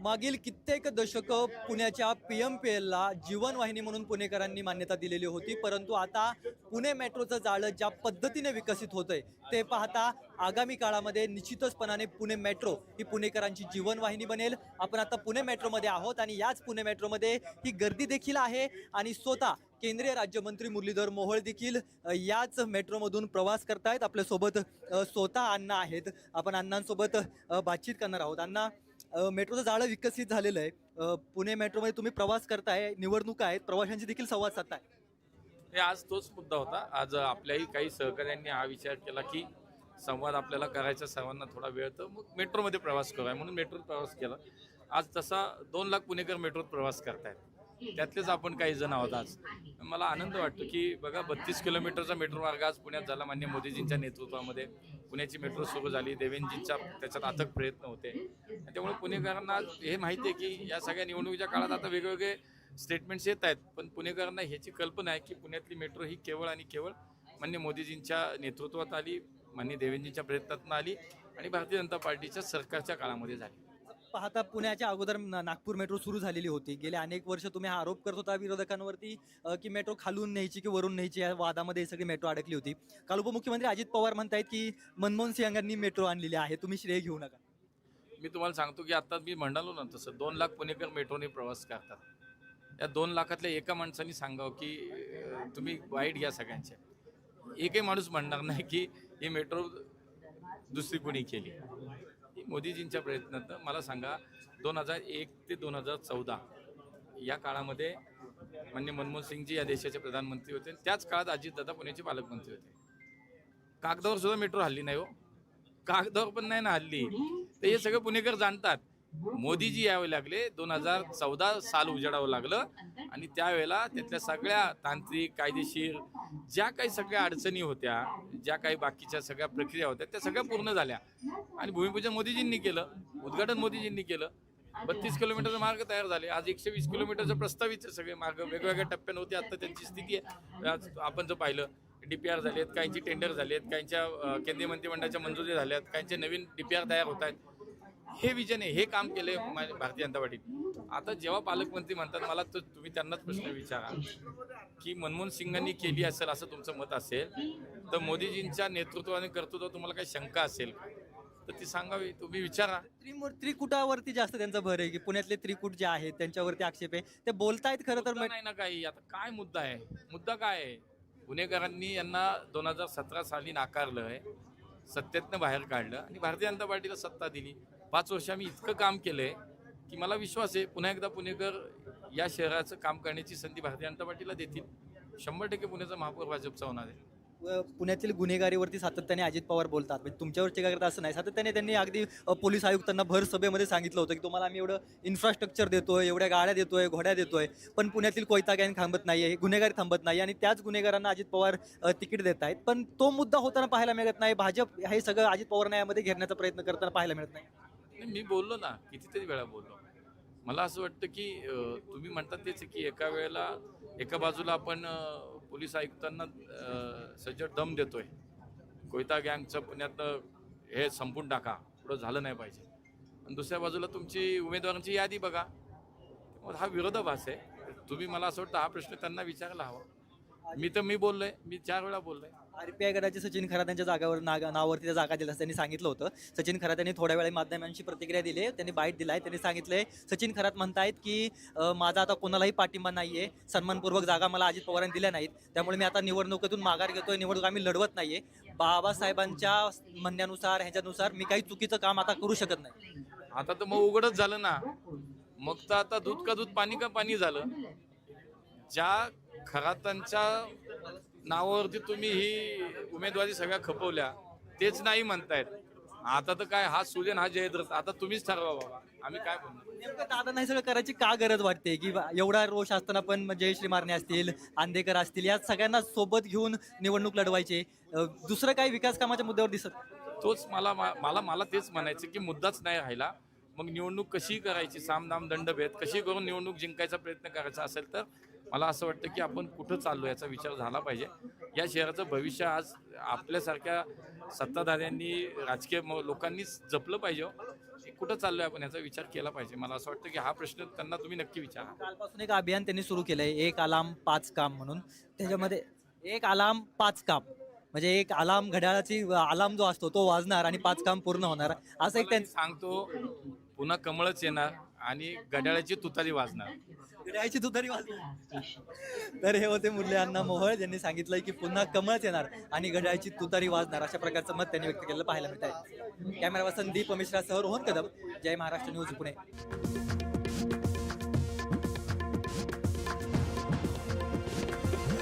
मागील कित्येक दशकं पुण्याच्या PMPLला जीवनवाहिनी म्हणून पुणेकरांनी मान्यता दिलेली होती, परंतु आता पुणे मेट्रोचं जाळं ज्या पद्धतीने विकसित होतंय ते पाहता आगामी काळामध्ये निश्चितचपणाने पुणे मेट्रो ही पुणेकरांची जीवनवाहिनी बनेल. आपण आता पुणे मेट्रोमध्ये आहोत आणि याच पुणे मेट्रोमध्ये ही गर्दी देखील आहे आणि स्वतः केंद्रीय राज्यमंत्री मुरलीधर मोहोळ देखील याच मेट्रोमधून प्रवास करतायत. आपल्यासोबत स्वतः अण्णा आहेत. आपण अण्णांसोबत बातचीत करणार आहोत. अण्णा, मेट्रोचं जाळं विकसित झालेलं आहे. पुणे मेट्रोमध्ये तुम्ही प्रवास करताय, निवडणुका आहेत, प्रवाशांशी देखील संवाद साधताय. हे आज तोच मुद्दा होता. आज आपल्याही काही सहकाऱ्यांनी हा विचार केला की संवाद आपल्याला करायचा, सर्वांना थोडा वेळ, तर मग मेट्रोमध्ये प्रवास करूया म्हणून मेट्रोत प्रवास केला. आज तसा 2 लाख पुणेकर मेट्रोत प्रवास करतायत. त्यातलेच आपण काही जण आहोत. आज मला आनंद वाटतो की बघा 32 किलोमीटरचा मेट्रो मार्ग आज पुण्यात झाला. माननीय मोदीजींच्या नेतृत्वामध्ये पुण्याची मेट्रो सुरू झाली. देवेंजींच्या त्याच्यात अथक प्रयत्न होते. त्यामुळे पुणेकरांना हे माहिती आहे की या सगळ्या निवडणुकीच्या काळात आता वेगवेगळे स्टेटमेंट्स येत आहेत, पण पुणेकरांना ह्याची कल्पना आहे की पुण्यातली मेट्रो ही केवळ आणि केवळ माननीय मोदीजींच्या नेतृत्वात आली, माननीय देवेंजींच्या प्रयत्नातून आली आणि भारतीय जनता पार्टीच्या सरकारच्या काळामध्ये झाली. पाहता पुण्याच्या अगोदर नागपूर मेट्रो सुरू झालेली होती. गेले अनेक वर्ष तुम्ही हा आरोप करत होता विरोधकांवरती की मेट्रो खालून न्यायची की वरून न्यायची, या वादामध्ये सगळी मेट्रो अडकली होती. काल उपमुख्यमंत्री अजित पवार म्हणतायत की मनमोहन सिंगांनी मेट्रो आणलेली आहे, तुम्ही श्रेय घेऊ नका. मी तुम्हाला सांगतो की आता मी म्हणालो ना तसं 2 लाख पुणेकर मेट्रोने प्रवास करतात. या 2 लाखातल्या एका माणसाने सांगावं की तुम्ही वाईट घ्या सगळ्यांच्या. एकही माणूस म्हणणार नाही की ही मेट्रो दुसरी कोणी केली. ही मोदीजींच्या प्रयत्नात. मला सांगा 2001 ते 2014 या काळामध्ये माननीय मनमोहन सिंगजी या देशाचे प्रधानमंत्री होते. त्याच काळात अजितदादा पुण्याचे पालकमंत्री होते. कागदावर सुद्धा मेट्रो हल्ली नाही हो. कागदावर पण नाही ना हल्ली. तर हे सगळं पुणेकर जाणतात. मोदीजी यावे लागले, 2014 साल उजाडावं लागलं आणि त्यावेळेला त्यातल्या सगळ्या तांत्रिक, कायदेशीर ज्या काही सगळ्या अडचणी होत्या, ज्या काही बाकीच्या सगळ्या प्रक्रिया होत्या, त्या सगळ्या पूर्ण झाल्या आणि भूमिपूजन मोदीजींनी केलं, उद्घाटन मोदीजींनी केलं. 32 किलोमीटरचे मार्ग तयार झाले. आज 120 किलोमीटरचे प्रस्तावित सगळे मार्ग वेगवेगळ्या टप्प्याने होते. आता त्यांची स्थिती आहे. आज आपण जर पाहिलं DPR झालेत, काहींची टेंडर झालेत, काहींच्या केंद्रीय मंत्रिमंडळाच्या मंजुरी झाल्यात, काहींचे नवीन DPR तयार होत आहेत. हे विजन आहे, हे काम केले भारतीय जनता पार्टी. आता जेव्हा पालकमंत्री म्हणतात, मला तर तुम्ही त्यांनाच प्रश्न विचारा की मनमोहन सिंगांनी केली असेल असं तुमचं मत असेल तर मोदीजींच्या नेतृत्वाने कर्तृत्व तुम्हाला काही शंका असेल तर ती सांगावी, तुम्ही विचारा. त्रिकुटावरती जास्त त्यांचा भर आहे की पुण्यातले त्रिकूट जे आहेत त्यांच्यावरती आक्षेप आहे. ते बोलतायत खरं तर. मुद्दा नाही ना काही. आता काय मुद्दा आहे? मुद्दा काय आहे? पुणेकरांनी यांना 2017 साली नाकारलं आहे, सत्तेतनं बाहेर काढलं आणि भारतीय जनता पार्टीला सत्ता दिली. 5 वर्ष आम्ही इतकं काम केलंय की मला विश्वास आहे पुन्हा एकदा पुणेकर या शहराचं काम करण्याची संधी भारतीय जनता पार्टीला देतील. 100% पुण्याचा महापौर भाजपचा होणार आहे. पुण्यातील गुन्हेगारीवरती सातत्याने अजित पवार बोलतात. म्हणजे तुमच्यावर टीका करता असं नाही. सातत्याने त्यांनी अगदी पोलीस आयुक्तांना भर सभेमध्ये सांगितलं होतं की तुम्हाला आम्ही एवढं इन्फ्रास्ट्रक्चर देतोय, एवढ्या गाड्या देतोय, घोड्या देतोय, पण पुण्यातील कोयता गँग थांबत नाहीये, गुन्हेगारी थांबत नाही आणि त्याच गुन्हेगारांना अजित पवार तिकीट देत आहेत. पण तो मुद्दा होताना पाहायला मिळत नाही. भाजप हे सगळं अजित पवारांना यामध्ये घेरण्याचा प्रयत्न करताना पाहायला मिळत नाही. मी बोललो ना, कितीतरी वेळा बोललो. मला असं वाटतं की तुम्ही म्हणतात तेच की एका वेळेला एका बाजूला आपण पोलीस आयुक्तांना सज्जड दम देतोय, कोयता गँगचं पुण्यातनं हे संपून टाका, पुढं झालं नाही पाहिजे, आणि दुसऱ्या बाजूला तुमची उमेदवारांची यादी बघा. हा विरोधाभास आहे. तुम्ही, मला असं वाटतं हा प्रश्न त्यांना विचारायला हवा. मी बोललोय, मी 4 वेळा बोललोय. RPI गटाचे सचिन खरात यांच्या जागावर नावावरती त्या जागा दिल्या त्यांनी सांगितलं होतं. सचिन खरात यांनी थोड्या वेळा माध्यमांशी प्रतिक्रिया दिली, त्यांनी बाईट दिलाय. त्यांनी सांगितलंय, सचिन खरात म्हणतायत की माझा आता कोणालाही पाठिंबा नाहीये, सन्मानपूर्वक जागा मला अजित पवारांनी दिल्या नाहीत, त्यामुळे मी आता निवडणुकीतून माघार घेतोय, निवडणूक आम्ही लढवत नाहीये. बाबासाहेबांच्या म्हणण्यानुसार ह्याच्यानुसार मी काही चुकीचं काम आता करू शकत नाही. आता तर मग उघडच झालं ना. मग तर आता दूध का दूध पाणी का पाणी झालं. ज्या खरातांच्या नावावरती तुम्ही ही उमेदवारी सगळ्या खपवल्या तेच नाही म्हणतायत. आता तर काय, हा सूर्यन हा जयद्रथ. आता तुम्हीच ठरवा बाबा, आम्ही काय म्हणतो. नेमकं दादा नाही सगळं करायची का गरज वाटते की एवढा रोष असताना पण जयश्री मारणे असतील, आंदेकर असतील, या सगळ्यांना सोबत घेऊन निवडणूक लढवायचे, दुसरं काही विकास कामाच्या मुद्द्यावर दिसत. तोच मला तेच म्हणायचं की मुद्दाच नाही राहिला. मग निवडणूक कशी करायची, सामदाम दंडभेद कशी करून निवडणूक जिंकायचा प्रयत्न करायचा असेल तर मला असं वाटतं की आपण कुठं चाललो याचा विचार झाला पाहिजे. या शहराचं भविष्य आज आपल्यासारख्या सत्ताधाऱ्यांनी, राजकीय लोकांनीच जपलं पाहिजे. कुठं चाललोय आपण याचा विचार केला पाहिजे. मला असं वाटतं की हा प्रश्न त्यांना तुम्ही नक्की विचारा. कालपासून एक अभियान त्यांनी सुरू केलंय, एक अलार्म 5 काम म्हणून. त्याच्यामध्ये एक अलार्म 5 काम, म्हणजे एक अलार्म, घड्याळाची अलार्म जो असतो तो वाजणार आणि 5 काम पूर्ण होणार, असं एक मला मी सांगतो, पुन्हा कमळच येणार आणि घड्याळाची तुतारी वाजणार. घड्याळाची तुतारी वाजणार. तर हे होते मुरली अण्णा मोहोळ, ज्यांनी सांगितलंय की पुन्हा कमळच येणार आणि घड्याळाची तुतारी वाजणार, अशा प्रकारचं मत त्यांनी व्यक्त केलेलं पाहायला मिळत आहे. कॅमेरा पर्सन दीप मिश्रासह रोहन कदम, जय महाराष्ट्र न्यूज पुणे.